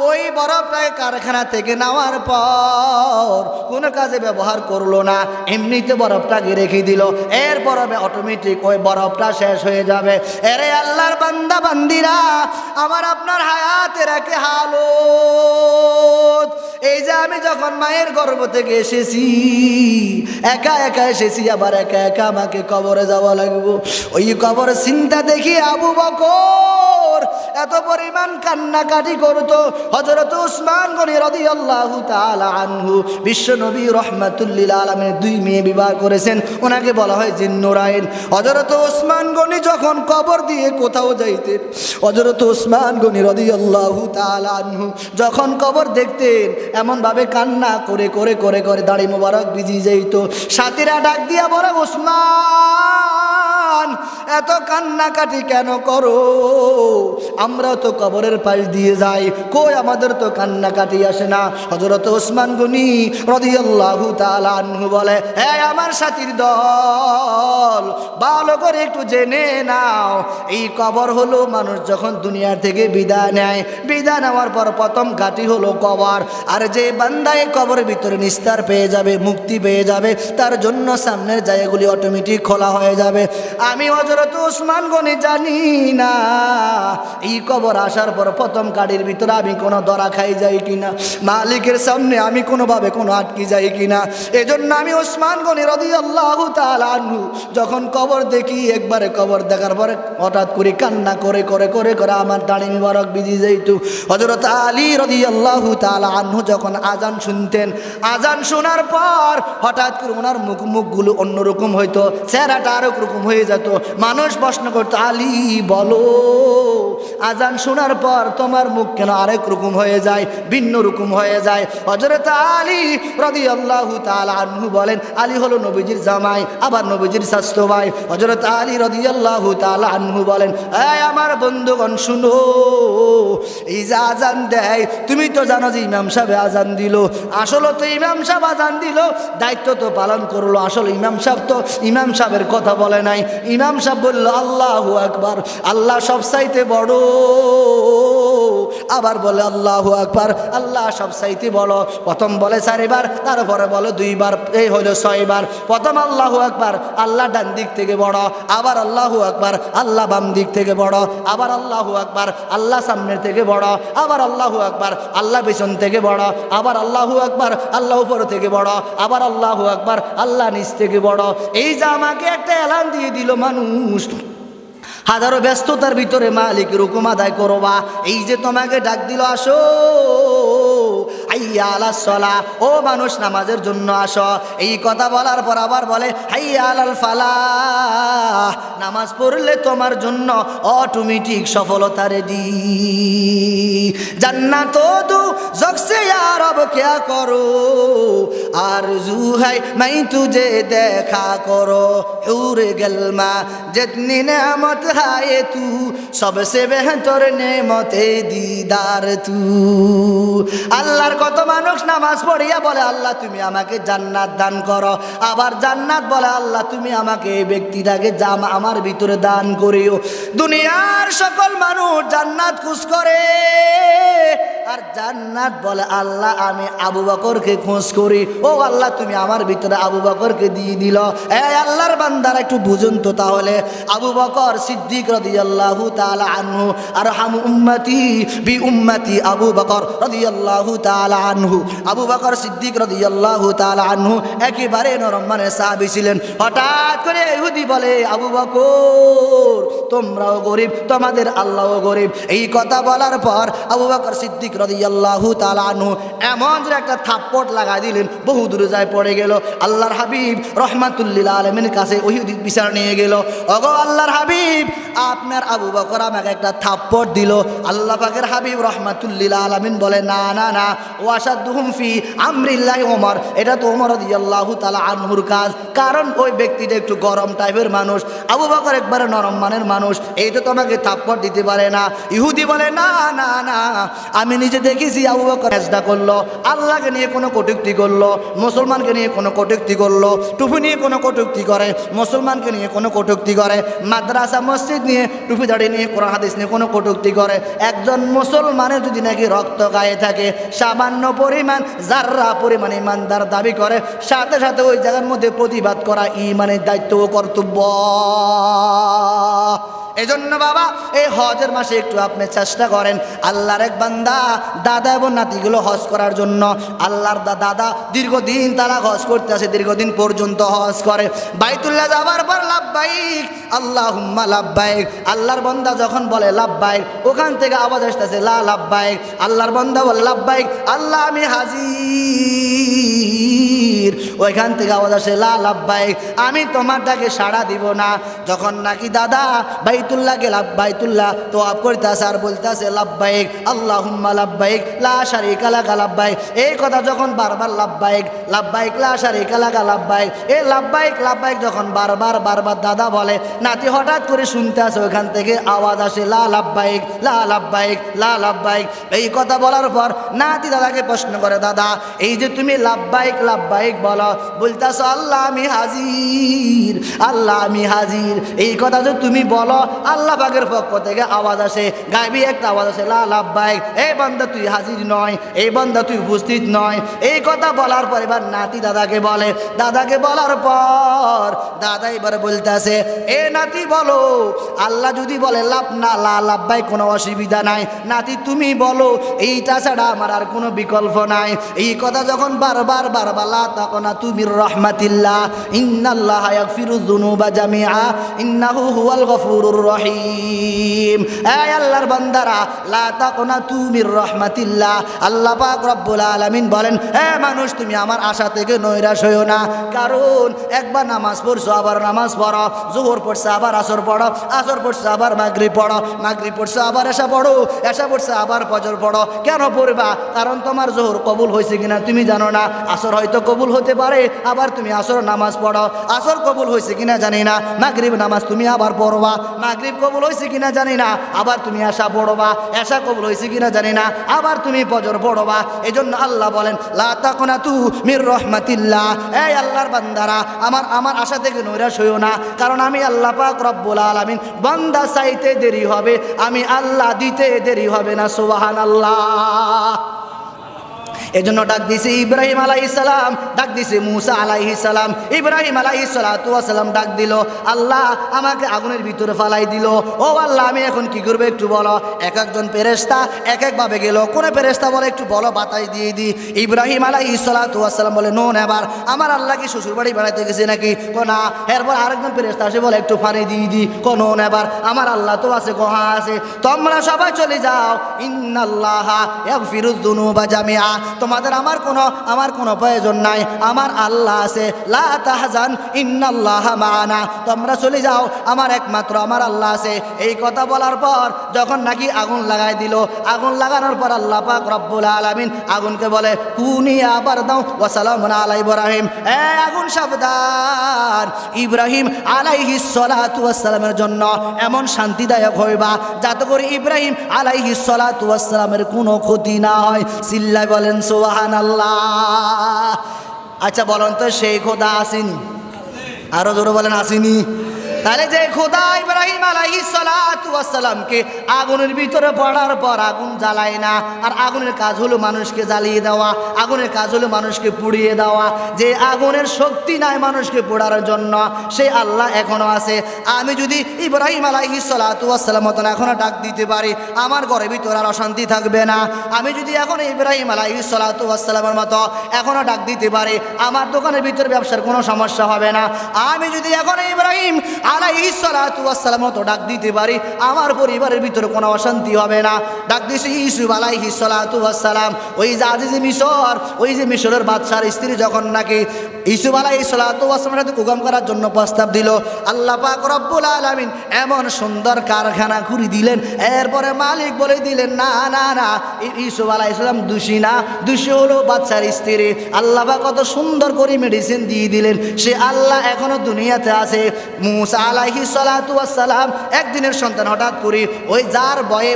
ওই বরফটাকে কারখানা থেকে নেওয়ার পর কোনো কাজে ব্যবহার করলো না, এমনিতে বরফটাকে রেখে দিল, এরপর অটোমেটিক ওই বরফটা শেষ হয়ে যাবে। এরে আল্লাহর বান্দা বান্দিরা, আমার আপনার হায়াতের একে হালত। এই যে আমি যখন মায়ের গর্ভ থেকে এসেছি, একা একা এসেছি, আবার একা একা আমাকে কবরে যাওয়া লাগবে। ওই কবর চিন্তা দেখি আবু বকর এত পরিমাণ কান্নাকাটি করতো। হযরত উসমান গনি রাদিয়াল্লাহু তাআলা আনহু, বিশ্ব নবী রাহমাতুল্লিল আলামিনের 2 মেয়ে বিবাহ করেছেন, ওনাকে বলা হয় জিন্নুরাইন। হযরত উসমান গনি যখন কবর দিয়ে কোথাও যাইতেন, হযরত উসমান গনি রাদিয়াল্লাহু তাআলা আনহু যখন কবর দেখতেন, এমন ভাবে কান্না করে করে করে করে দাড়ি মোবারক ভিজে যাইত। সাথীরা ডাক দিয়া বলে, উসমান জান এত কান্নাকাটি কেন করো? আমরাও তো কবরের পাশ দিয়ে যাই, কই আমাদের তো কান্নাকাটি আসে না। হযরত ওসমান গনি রাদিয়াল্লাহু তাআলা আনহু বলে, হে আমার সাথীর দল, ভালো করে একটু জেনে নাও, এই কবর হলো মানুষ যখন দুনিয়া থেকে বিদায় নেয়, বিদায় নেওয়ার পর প্রথম ঘাঁটি হলো কবর। আর যে বান্দা এই কবরের ভিতরে নিস্তার পেয়ে যাবে, মুক্তি পেয়ে যাবে, তার জন্য সামনের জায়গাগুলি অটোমেটিক খোলা হয়ে যাবে। আমি হযরত ওসমান গনি জানি না এই কবর আসার পর প্রথম গাড়ির ভিতরে আমি কোনো ধরা খাই যাই কিনা, মালিকের সামনে আমি কোনোভাবে কোনো আটকে যাই কিনা। এজন্য আমি ওসমান গনি রাদিয়াল্লাহু তাআলা আনহু যখন কবর দেখি, একবারে কবর দেখার পরে হঠাৎ করে কান্না করে করে করে করে আমার দাড়ি মোবারক ভিজে যাইত। হযরত আলী রাদিয়াল্লাহু তাআলা আনহু যখন আজান শুনতেন, আজান শোনার পর হঠাৎ করে ওনার মুখগুলো অন্যরকম হইতো, চেহারাটা আরো রকম হয়ে যেত। মানুষ প্রশ্ন করতো, আলী বলো, আজান শোনার পর তোমার মুখ কেন আরেক রকম হয়ে যায়, ভিন্ন রকম হয়ে যায়? হযরত আলী রাদিয়াল্লাহু তাআলা আনহু বলেন, আলী হলো নবীজির জামাই, আবার নবীজির স্বাস্থ্য ভাই। হযরত আলী রাদিয়াল্লাহু তাআলা আনহু বলেন, এই আমার বন্ধুগণ শুনো, এই যে আজান দেয়, তুমি তো জানো যে ইমাম সাহেব আজান দিল, আসলে তো ইমাম সাহেব আজান দিল, দায়িত্ব তো পালন করলো, আসলে ইমাম সাহেব তো ইমাম সাহেবের কথা বলে নাই। ইমাম সাহেব বলল আল্লাহু আকবার, আল্লাহ সব চাইতে বড়। আবার বলে আল্লাহু আকবার, আল্লাহ সব চাইতে বড়। প্রথম বলে 4 বার, তারপরে বলে 2 বার, এই হলো 6 বার। প্রথম আল্লাহু আকবার, আল্লাহ ডান দিক থেকে বড়। আবার আল্লাহু আকবার, আল্লাহ বাম দিক থেকে বড়। আবার আল্লাহু আকবার, আল্লাহ সামনের থেকে বড়। আবার আল্লাহু আকবার, আল্লাহ পেছন থেকে বড়। আবার আল্লাহু আকবার, আল্লাহ উপর থেকে বড়। আবার আল্লাহু আকবার, আল্লাহ নিচ থেকে বড়। এই যে আমাকে একটা এলান দিয়ে দিল মানুষ, হাজারো ব্যস্ততার ভিতরে মালিকের হুকুম আদায় করবা, এই যে তোমাকে ডাক দিল, আসো হাইয়া আলাস সালাহ, ও মানুষ নামাজের জন্য আসো। এই কথা বলার পর আবার বলে হাইয়া আলাল ফালাহ, নামাজ পড়লে তোমার জন্য অটোমেটিক সফলতা রেডি। জান্নাত দু জগসে ইয়া রব क्या करो, आरज़ू है मैं तुझे देखा करो, हूर गलमा जितनी नेमत है तू, सबसे बेहतर नेमते दीदार तू। আল্লাহর কত মানুষ নামাজ পড়িয়া বলে, আল্লাহ তুমি আমাকে জান্নাত দান করো। আবার জান্নাত বলে, আল্লাহ তুমি আমাকে এই ব্যক্তিটাকে আমার ভিতরে দান করিও। দুনিয়ার সকল মানুষ জান্নাত খুঁজ করে, আর জান্নাত বলে আল্লাহ আমি আবু বকরকে খোঁজ করি। ও আল্লাহ তুমি আমার ভিতরে আবু বকরকে দিয়ে দিল। এই আল্লাহর বান্দারা একটু বুঝুন তো তাহলে, আবু বকর সিদ্দিক রাদিয়াল্লাহু তাআলা আনহু আরহামু উম্মতি বি উম্মতি আবু বকর রাদিয়াল্লাহু তাআলা আনহু, আবু বকর সিদ্দিক রাদিয়াল্লাহু তাআলা আনহু একেবারে নরম মানের সাহাবী ছিলেন। হঠাৎ করে ইহুদি বলে, আবু বকর তোমরাও গরিব, তোমাদের আল্লাহও গরিব। এই কথা বলার পর আবু বকর সিদ্দিক রাদিয়াল্লাহু তাআলা আনহু এমন যে একটা থাপ্পড় লাগাই দিলেন, বহু দূরে যায় পড়ে গেল। আল্লাহর হাবিব রাহমাতুল লিল আলামিনের কাছে ইহুদি বিচার নিয়ে গেল, ওগো আল্লাহর হাবিব আপনার আবু বকর আমাকে একটা থাপ্পড় দিল। আল্লাহ পাকের হাবিব রাহমাতুল লিল আলামিন বলে, না না না, ওয়াশাদুহুম ফি আমরিল্লাহি ওমর, এটা তো ওমর রাদিয়াল্লাহু তাআলা আনহুর কাজ, কারণ ওই ব্যক্তিটা একটু গরম টাইপের মানুষ, আবু বকর একবারে নরম মানের মানুষ, এই তো তোমাকে থাপ্পড় দিতে পারে না। ইহুদি বলে, না না না, আমি নিজে দেখেছি আবু বকর সেজদা করলো, আল্লাহকে নিয়ে কোনো কটূক্তি করলো, মুসলমানকে নিয়ে কোনো কটূক্তি করলো, টুপি নিয়ে কোনো কটূক্তি করে, মুসলমানকে নিয়ে কোনো কটূক্তি করে, মাদ্রাসা মসজিদ নিয়ে টুপি দাড়ি নিয়ে কোরআন হাদিস নিয়ে কোনো কটূক্তি করে। একজন মুসলমানের যদি নাকি রক্ত গায়ে থাকে, সামান্য পরিমাণ জাররা পরিমাণ ইমানদার দাবি করে, সাথে সাথে ওই জায়গার মধ্যে প্রতিবাদ করা ইমানের দায়িত্ব ও কর্তব্য। এজন্য বাবা এই হজের মাসে একটু আপনি চেষ্টা করেন, আল্লাহর এক বান্দা দাদা এবং নাতিগুলো হজ করার জন্য। আল্লাহর দাদা দীর্ঘদিন তারা হজ করতে আসে, দীর্ঘদিন পর্যন্ত হজ করে। বাইতুল্লাহ যাবার পর লাব্বাইক আল্লাহুম্মা লাব্বাইক, আল্লাহর বান্দা যখন বলে লাব্বাইক, ওখান থেকে আওয়াজ আসতেছে লা লাব্বাইক। আল্লাহর বান্দা বলে লাব্বাইক, আল্লাহ আমি হাজি, হাজির। ওইখান থেকে আওয়াজ আসে লা লাব্বাইক, আমি তোমার ডাকে সাড়া দিব না। যখন নাকি দাদা বাইতুল্লাহ গেল, বাইতুল্লাহ তোয়াব করতেছে আর বলতেছে লাব্বাইক আল্লাহুম্মা লাব্বাইক লা শারীকা লাকা লাব্বাইক, এই কথা যখন বারবার লাব্বাইক লাব্বাইক লা শারীকা লাকা লাব্বাইক, এই লাব্বাইক লাব্বাইক যখন বারবার বারবার দাদা বলে, নাতি হঠাৎ করে শুনতে আসে ওইখান থেকে আওয়াজ আসে লা লাব্বাইক লা লাব্বাইক লা লাব্বাইক। এই কথা বলার পর নাতি দাদাকে প্রশ্ন করে, দাদা এই যে তুমি লাব্বাইক লাব্বাইক বলো, বলতেছো আল্লাহ আমি হাজির, আল্লাহ আমি হাজির, এই কথা যে তুমি বলো, আল্লাহ পাকের পক্ষ থেকে আওয়াজ আসে, গায়বী একটা আওয়াজ আসে লা লাব্বাইক, এই বান্দা তুই হাজির নয়, এই বান্দা তুই উপস্থিত নয়। এই কথা বলার পর এবার নাতি দাদাকে বলে, দাদাকে বলার পর দাদা এবার বলতেছে, এ নাতি বলো, আল্লাহ যদি বলে লাভ না লা লাব্বাইক কোনো অসুবিধা নাই, নাতি তুমি বলো, এইটা ছাড়া আমার আর কোনো বিকল্প নাই। এই কথা যখন বারবার বারবার লা তাকনাতু মির রাহমাতিল্লাহ ইন্নাল্লাহা ইয়াগফিরুয যুনুবা জামিআ ইন্নাহু হুয়াল গফুরুর রহিম। এই আল্লাহর বান্দারা, লা তাকনাতু মির রাহমাতিল্লাহ, আল্লাহ পাক রব্বুল আলামিন বলেন, হে মানুষ তুমি আমার আশা থেকে নৈরাশ হইও না, কারণ একবার নামাজ পড়ছো আবার নামাজ পড়ো, যোহর পড়ছো আবার আসর পড়ো, আসর পড়ছো আবার মাগরিব পড়ো, মাগরিব পড়ছো আবার এশা পড়ো, এশা পড়ছো আবার ফজর পড়ো। কেন পড়বা? কারণ তোমার যোহর কবুল হয়েছে কিনা তুমি জানো না, আসর হয়তো কবুল হতে পারে, আবার তুমি আসর নামাজ পড়ো, আসর কবুল হয়েছে কিনা জানি না, মাগরিব নামাজ তুমি আবার পড়বা, মাগরিব কবুল হয়েছে কিনা জানি না, আবার তুমি এশা পড়বা, এশা কবুল হয়েছে কিনা জানি না, আবার তুমি ফজর পড়বা। এই জন্য আল্লাহ বলেন লা তাকনাতু মির রাহমাতিল্লাহ, এই আল্লাহর বান্দারা আমার আশা থেকে নৈরাশ হইও না, কারণ আমি আল্লাহ পাক রব্বুল আলামিন বান্দা চাইতে দেরি হবে, আমি আল্লাহ দিতে দেরি হবে না। সুবহানাল্লাহ। এজন্য ডাক দিছে ইব্রাহিম আলাইহিস সালাম, ডাক দিছে মুসা আলাইহিস সালাম। ইব্রাহিম আলাইহিস সালাতু ওয়াস সালাম ডাক দিল, আল্লাহ আমাকে আগুনের ভিতরে ফালাই দিল, ও আল্লাহ আমি এখন কি করব একটু বলো। এক একজন ফেরেশতা এক এক ভাবে গেল, কোন ফেরেশতা বলে একটু বলো বাতাস দিয়ে দি। ইব্রাহিম আলাইহিস সালাতু ওয়াস সালাম বলে নো নেবার, আমার আল্লাহ কি শ্বশুর বাড়ি বেড়াইতে গেছে নাকি? না। এরপর আরেকজন ফেরেশতা আসে বলে একটু পানি দিয়ে দি, কোনো নেবার, আমার আল্লাহ তো আছে, কোহা আছে, তোমরা সবাই চলে যাও, ইন্নাল্লাহা ইয়াগফিরুয যুনুবা জামিআ, তোমাদের আমার কোনো প্রয়োজন নাই, আমার আল্লাহ আছে, লা তাহজান ইন্নাল্লাহা মাআনা, তোমরা চলে যাও, আমার একমাত্র আমার আল্লাহ আছে। এই কথা বলার পর যখন নাকি আগুন লাগাই দিল, আগুন লাগানোর পর আল্লাহ পাক রব্বুল আলামিন আগুনকে বলে কুনি বারদাও ওয়া সালামুন আলা ইব্রাহিম, এ আগুন সাবধান, ইব্রাহিম আলাইহিস সালাতু ওয়াস সালামের জন্য এমন শান্তিদায়ক হইবা যাতে করে ইব্রাহিম আলাইহিস সালাতু ওয়াস সালামের কোনো ক্ষতি না হয়। চিল্লায় বলেন সুবহানাল্লাহ। আচ্ছা বলেন তো সেই খোদা আসেনি? আরো জোরে বলেন আসেনি? তাহলে যে খোদা ইব্রাহিম আলাইহিস সালাতু ওয়াস সালামকে আগুনের ভিতরে পড়ার পর আগুন জ্বালায় না, আর আগুনের কাজ হলো মানুষকে জ্বালিয়ে দেওয়া, আগুনের কাজ হলো মানুষকে পুড়িয়ে দেওয়া, যে আগুনের শক্তি নাই মানুষকে পোড়ার জন্য, সেই আল্লাহ এখনো আছে। আমি যদি ইব্রাহিম আলাইহিস সালাতু ওয়াস সালাম মতন এখনো ডাক দিতে পারি, আমার ঘরের ভিতরে আর অশান্তি থাকবে না। আমি যদি এখন ইব্রাহিম আলাইহিস সালাতু ওয়াস সালামের মতো এখনো ডাক দিতে পারি, আমার দোকানের ভিতরে ব্যবসার কোনো সমস্যা হবে না। আমি যদি এখন ইব্রাহিম আলাইহিস সালাতু ওয়াস সালাম মতো ডাক দিতে পারি, আমার পরিবারের ভিতরে কোনো অশান্তি হবে না। ডাক দিয়েছে ইউসুফ আলাইহিস সালাতু ওয়াস সালাম, ওই যে আজিজে মিশর, ওই যে মিশরের বাদশার স্ত্রী যখন নাকি ইউসুফ আলাইহিস সালাতু ওয়াস সালামের সাথে কুকম করার জন্য প্রস্তাব দিল, আল্লাহ পাক রব্বুল আলামিন এমন সুন্দর কারখানা করে দিলেন, এরপরে মালিক বলে দিলেন না না না, ইউসুফ আলাইহিস সালাম দোষী না, দোষী হলো বাদশার স্ত্রী। আল্লাহ পাক কত সুন্দর করে মেডিসিন দিয়ে দিলেন, সে আল্লাহ এখনো দুনিয়াতে আছে। মুসা আলাইহিস সালাতু ওয়াস সালাম একদিনের সন্তান, হঠাৎ করে ওই যার বয়ে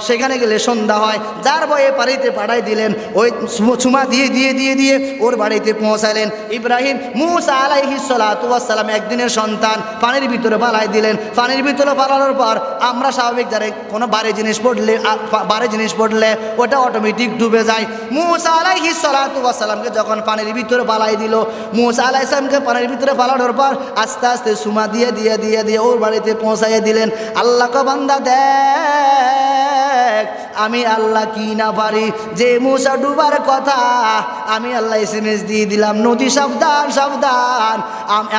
সেখানে গেলে সন্ধ্যা হয়, যার বয়ে পানিতে পাঠাই দিলেন, ওই ছুমা দিয়ে দিয়ে দিয়ে দিয়ে ওর বাড়িতে পৌঁছালেন। ইব্রাহিম মুসা আলাইহিস সালাতু ওয়াস সালাম একদিনের সন্তান পানির ভিতরে পালাই দিলেন। পানির ভিতরে পালানোর পর আমরা স্বাভাবিক যারা কোনো বারে জিনিস পড়লে ওটা অটোমেটিক ডুবে যায়। মুসা আলাইহিস সালাতু ওয়াস সালামকে যখন পানির ভিতরে পালাই দিল, মুসা আলাইহিস সালামকে পানির ভিতরে পালানোর পর আস্তে আস্তে সুমা দিয়ে দিয়ে দিয়ে দিয়ে ওর বাড়িতে পৌঁছাইয়ে দিলেন। আল্লাহ কে বান্দা দেখ, আমি আল্লাহ কি না পারি? যে মূসা ডুবার কথা আমি আল্লাহ SMS দিয়ে দিলাম, নদী সাবধান সাবধান,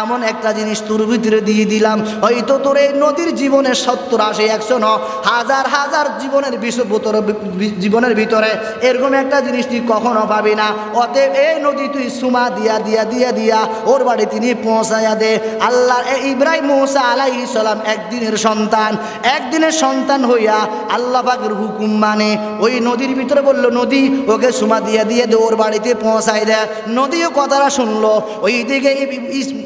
এমন একটা জিনিস তোর ভিতরে দিয়ে দিলাম, হয়তো তোর এই নদীর জীবনের 70, 80, 100 ন হাজার হাজার জীবনের ভিতরে এরকম একটা জিনিস তুই কখনো পাবি না। অতএব এই নদী তুই সুমা দিয়া দিয়া দিয়া দিয়া ওর বাড়ি তিনি পৌঁছায়া দে। আল্লাহ ইব্রাহিম মূসা আলাইহিস সালাম একদিনের সন্তান হইয়া আল্লাহ পাকের হুকুম মানে ওই নদীর ভিতরে বললো, নদী ওকে সুমা দিয়া দিয়ে দে, ওর বাড়িতে পৌঁছাই দেয়। নদীও কথাটা শুনলো, ওই দিকে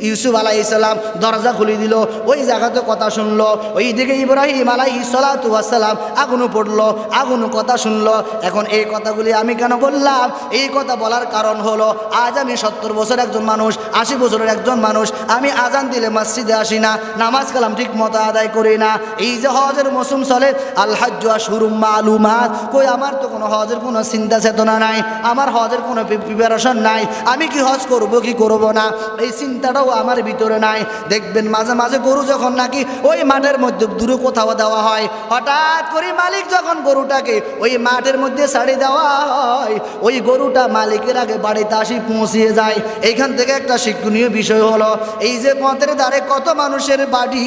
ইউসুফ আলাইহিস সালাম দরজা খুলে দিল, ওই জায়গাতে কথা শুনলো। ওই দিকে ইব্রাহিম আলাইহিস সালাতু ওয়াস সালাম আগুনও পড়লো, আগুনও কথা শুনলো। এখন এই কথাগুলি আমি কেন বললাম? এই কথা বলার কারণ হলো, আজ আমি 70 বছর একজন মানুষ, 80 বছরের একজন মানুষ, আমি আজান দিলে মসজিদে আসি না, নামাজ কালাম ঠিক মতো আদায় করি না। এই যে হজের মৌসুম চলে, আল হাজ্জু আশহুরুম মালুমাত, কই আমার তো কোনো হজের কোনো চিন্তা চেতনা নাই, আমার হজের কোনো প্রিপারেশন নাই, আমি কি হজ করব কি করব না এই চিন্তাটাও আমার ভিতরে নাই। দেখবেন মাঝে মাঝে গরু যখন নাকি ওই মাঠের মধ্যে দূরে কোথাও দেওয়া হয়, হঠাৎ করে মালিক যখন গরুটাকে ওই মাঠের মধ্যে ছাড়ি দেওয়া হয়, ওই গরুটা মালিকের আগে বাড়িতে আসি পৌঁছিয়ে যায়। এইখান থেকে একটা শিক্ষণীয় বিষয় হলো, এই যে পথের ধারে কত মানুষের বাড়ি,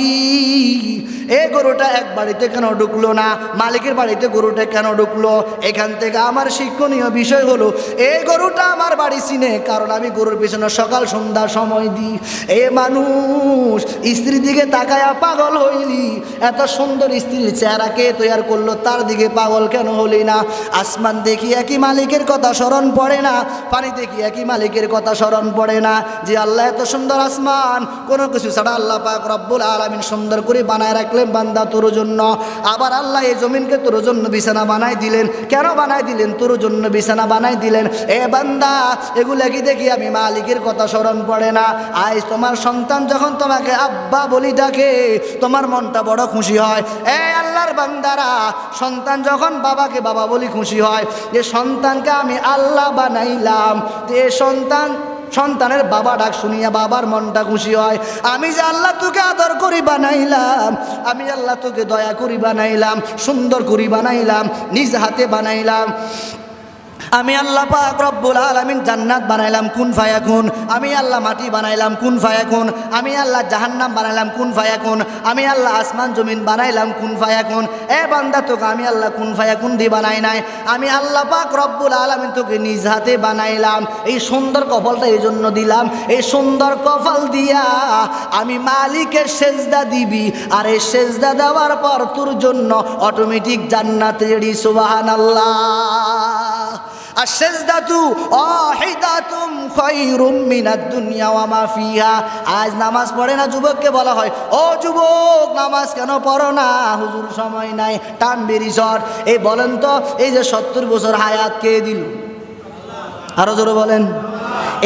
এই গরুটা এক বাড়িতে কেন ঢুকলো না, মালিকের বাড়িতে গরুটা কেন ঢুকলো? এখান থেকে আমার শিক্ষণীয় বিষয় হলো, এই গরুটা আমার বাড়ি চিনে, কারণ আমি গরুর পিছনে সকাল সন্ধ্যা সময় দিই। এ মানুষ স্ত্রীর দিকে তাকায়া পাগল হইলি, এত সুন্দর স্ত্রীর চেহারা কে তৈয়ার করলো, তার দিকে পাগল কেন হলি না? আসমান দেখি একই মালিকের কথা স্মরণ পড়ে না, পানি দেখি একই মালিকের কথা স্মরণ পড়ে না? যে আল্লাহ এত সুন্দর আসমান, কোনো কিছু ছাড়া আল্লাহ পাক রব্বুল আলামিন সুন্দর করে বানায় রাখলেন বান্দা তোর জন্য। আবার আল্লাহ এই জমিনকে তোর জন্য বিছানা বানাই দিলেন। কেন বানাই দিলেন? তোর জন্য বিছানা বানাই দিলেন। এ বান্দা, এগুলা কি দেখি আমি মালিকের কথা স্মরণ পড়ে না? আজ তোমার সন্তান যখন তোমাকে আব্বা বলি ডাকে, তোমার মনটা বড় খুশি হয়। এ আল্লাহর বান্দারা, সন্তান যখন বাবাকে বাবা বলি খুশি হয়, যে সন্তানকে আমি আল্লাহ বানাইলাম, যে সন্তানের বাবা ডাক শুনিয়া বাবার মনটা খুশি হয়। আমি যে আল্লাহ তোকে আদর করি বানাইলাম, আমি আল্লাহ তোকে দয়া করি বানাইলাম, সুন্দর করি বানাইলাম, নিজ হাতে বানাইলাম। আমি আল্লাহ পাক রব্বুল আলামিন জান্নাত বানাইলাম কুন ফায়াকুন, আমি আল্লাহ মাটি বানাইলাম কুন ফায়াকুন, আমি আল্লাহ জাহান্নাম বানাইলাম কুন ফায়াকুন, আমি আল্লাহ আসমান জমিন বানাইলাম কুন ফায়াকুন। এ বান্দা, তোকে আমি আল্লাহ কুন ফায়াকুন দিয়ে বানাই নাই, আমি আল্লাহ পাক রব্বুল আলামিন তোকে নিজ হাতে বানাইলাম। এই সুন্দর কপালটা এই জন্য দিলাম, এই সুন্দর কপাল দিয়া আমি মালিকের সেজদা দিবি, আর এই সেজদা দেওয়ার পর তোর জন্য অটোমেটিক জান্নাত রেডি। সুবহানাল্লাহ। আশ-শাজদাতু ওয়াহিদাতুম খায়রুম মিনাদ দুনিয়া ওয়া মা ফিহা। আজ নামাজ পড়ে না যুবককে বলা হয়, ও যুবক নামাজ কেন পড়ো না? হুজুর সময় নাই, টান বেরিসর। এই বলেন তো, এই যে 70 বছর হায়াত কে দিল? আরো জোরে বলেন।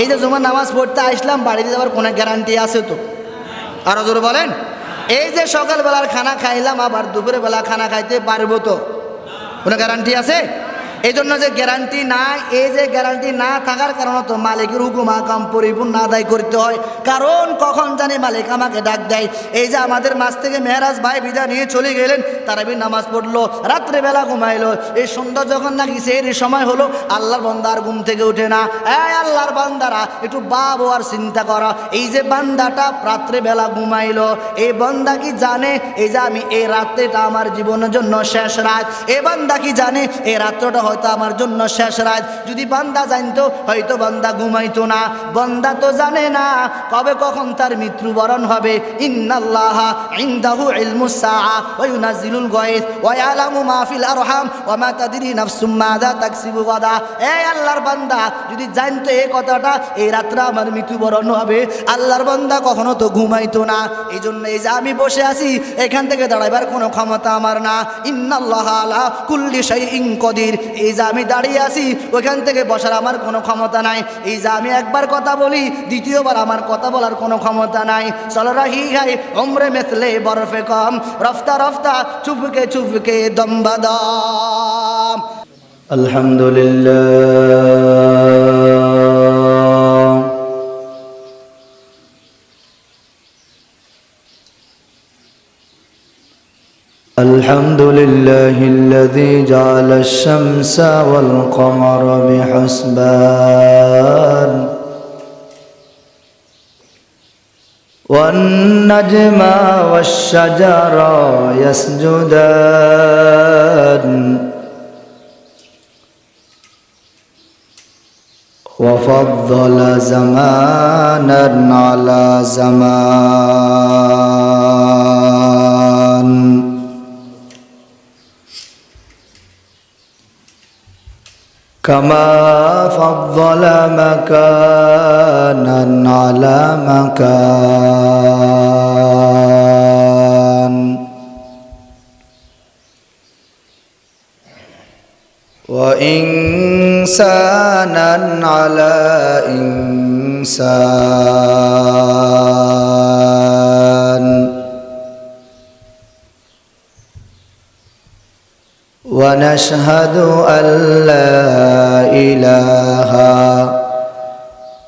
এই যে জুমার নামাজ পড়তে আসলাম, বাড়িতে যাওয়ার কোনো গ্যারান্টি আছে তো? আরো জোরে বলেন। এই যে সকালবেলার খানা খাইলাম, আবার দুপুরে বেলা খানা খাইতে পারবো তো? কোনো গ্যারান্টি আছে? এই জন্য যে গ্যারান্টি নাই, এই যে গ্যারান্টি না থাকার কারণে তো মালিকের হুকুম আকাম পরিপূর্ণ আদায় করতে হয়। কারণ কখন জানি মালিক আমাকে ডাক দেয়। এই যে আমাদের মাছ থেকে মেহরাজ ভাই বিদায় নিয়ে চলে গেলেন, তারাবির নামাজ পড়লো, রাত্রেবেলা ঘুমাইলো, এই সন্ধ্যা যখন নাকি সেই সময় হলো, আল্লাহর বান্দা আর ঘুম থেকে ওঠে না। এই আল্লাহর বান্দারা একটু ভাবো আর চিন্তা করো, এই যে বান্দাটা রাত্রেবেলা ঘুমাইলো, এই বান্দা কি জানে এই যে আমি এই রাত্রেটা আমার জীবনের জন্য শেষ রাত? এই বান্দা কি জানে এই রাত্রটা হয়তো আমার জন্য শেষ রাত? যদি বান্দা জানতো হয়তো বান্দা ঘুমাইতো না। বান্দা তো জানে না কবে কখন তার মৃত্যুবরণ হবে। ইন্নাল্লাহা ইনদাহু ইলমুস সাআ ওয়া ইউনাজ্জিলুল গায়থ ওয়া ইয়ালামু মা ফিল আরহাম ওয়া মা তাদরি নাফসুম মাযা তাকসিবু গাদা। এই আল্লাহর বান্দা যদি জানতো এই কথাটা, এই রাত্রে আমার মৃত্যুবরণ হবে, আল্লাহর বান্দা কখনো তো ঘুমাইতো না। এই জন্য এই যে আমি বসে আছি, এখান থেকে দাঁড়াইবার কোনো ক্ষমতা আমার না। ইন্নাল্লাহা আলা কুল্লি শাইইন কাদির। এই যে আমি দাঁড়িয়ে আছি, ওইখান থেকে বসার আমার কোনো ক্ষমতা নাই। এই যে আমি একবার কথা বলি, দ্বিতীয়বার আমার কথা বলার কোনো ক্ষমতা নাই। চল রাহি হাই উমরে মেসলে বরফে কম, রফতা রফতা চুপকে চুপকে দম বাদাম। আলহামদুলিল্লাহ। الحمد لله الذي جعل الشمس والقمر بحسبان والنجم والشجر يسجدان وفضل زمانا على زمان كما فضل مكانا على مكان وإنسانا على إنسان ونشهد أن لا إله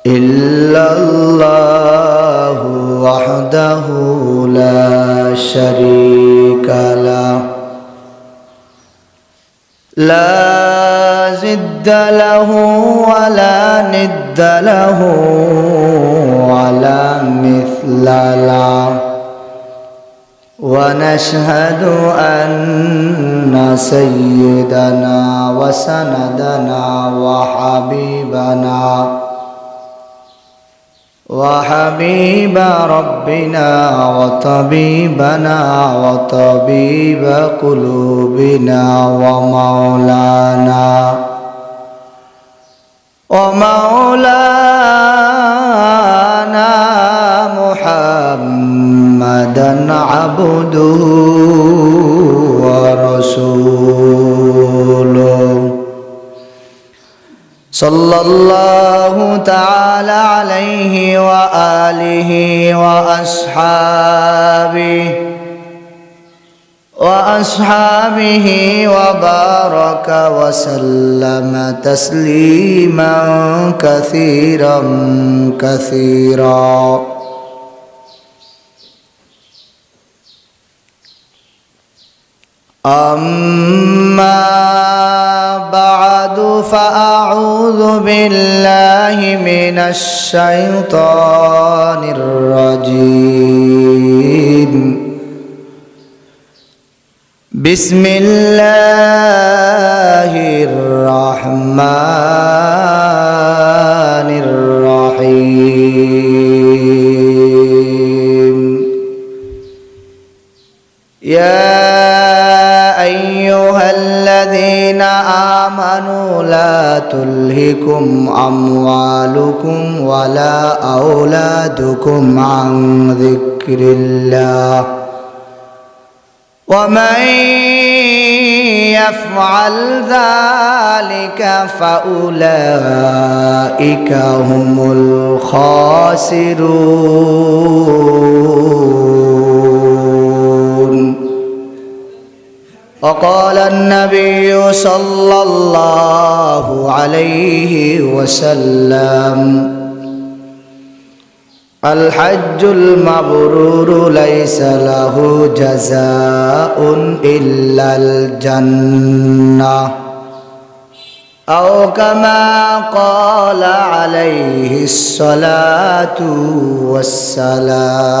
إلا الله وحده لا شريك له لا ضد له ولا ند له ولا مثل له ونشهد أن سيدنا وسندنا وحبيب ربنا وطبيبنا وطبيب قلوبنا ومولانا محمدا عبده ورسوله صلى الله تعالى عليه وآله وأصحابه وبارك وسلم تسليما كثيرا كثيرا أما بعد فأعوذ بالله من الشيطان الرجيم بسم الله الرحمن الرحيم يا أيها الذين آمنوا لا تلهكم أموالكم ولا أولادكم عن ذكر الله ومن يفعل ذلك فأولئك هم الخاسرون وقال النبي صلى الله عليه وسلم الحج المبرور ليس له جزاء إلا الجنة أو كما قال عليه الصلاة والسلام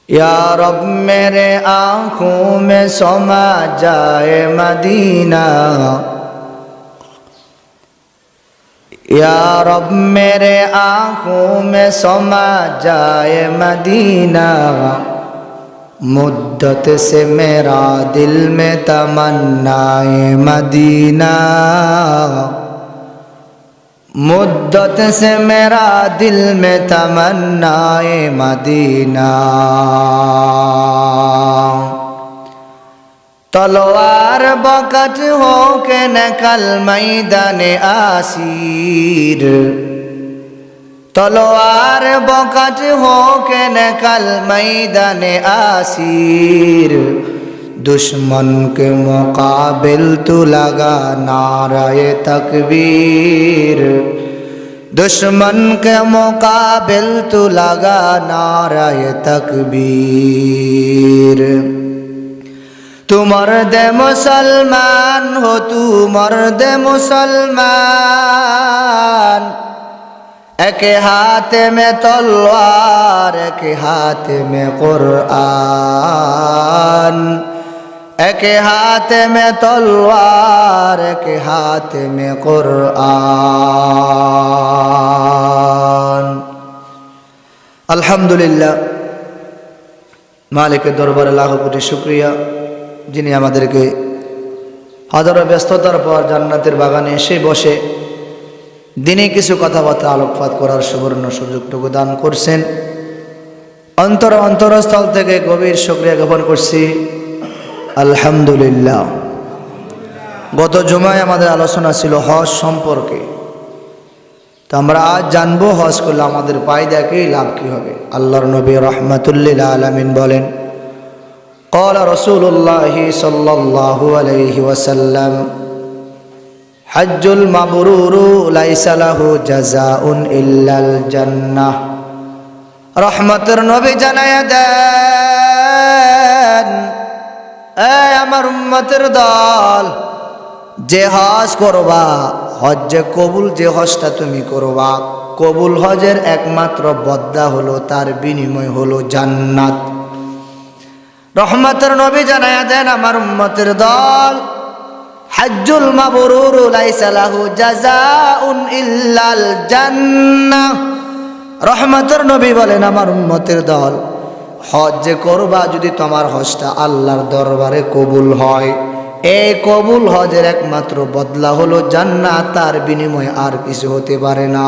या रब मेरे आँखों में समा जाए मदीना या रब मेरे आँखों में समा जाए मदीना मुद्दत से मेरा दिल में तमन्नाए मदीना मुद्दत से मेरा दिल में तमन्नाए मदीना तलवार बकट हो के निकल मैदान आसीर तलवार बकट हो के निकल मैदान आसीर दुश्मन के मुकाबिल तू लगा नाराए तकबीर दुश्मन के मुकाबिल तू लगा नाराए तकबीर। तू मर्द मुसलमान हो, तू मर्द मुसलमान। एक हाथ में तलवार, एक हाथ में कुरान। एक हाथ में तलवार, एक हाथ में कुरान। अल्हम्दुलिल्लाह, मालिक दरबारे लाखो कोटी शुक्रिया, যিনি আমাদেরকে হাজারো ব্যস্ততার পর জান্নাতের বাগানে এসে বসে দিনে কিছু কথাবার্তা আলোকপাত করার সুবর্ণ সুযোগটুকু দান করছেন। অন্তরস্থল থেকে গভীর শুকরিয়া জ্ঞাপন করছি, আলহামদুলিল্লাহ। গত জুমায় আমাদের আলোচনা ছিল হজ সম্পর্কে, তো আমরা আজ জানবো হজ করলে আমাদের ফায়দা কি, লাভ কি হবে। আল্লাহর নবী রাহমাতুল্লিল আলামিন বলেন, قال رسول الله صلى الله عليه وسلم حج المبرور ليس له جزاء إلا الجنة। রহমতের নবী জানায়া দেন, এই আমার উম্মতের দল, যে হজ করবা, হজ যে কবুল, যে হজটা তুমি করবা, কবুল হজের একমাত্র বদলা হলো, তার বিনিময় হলো জান্নাত। রহমতের নবী জানায়া দেন, আমার উম্মতের দল, হজ্জুল মাবরুর লাইসা লাহু জাযাউন ইল্লাল জান্নাহ। রহমতের নবী বলেন, আমার উম্মতের দল, হজ যে করবা, যদি তোমার হজটা আল্লাহর দরবারে কবুল হয়, এই কবুল হজের একমাত্র বদলা হলো জান্নাত, তার বিনিময়ে আর কিছু হতে পারে না।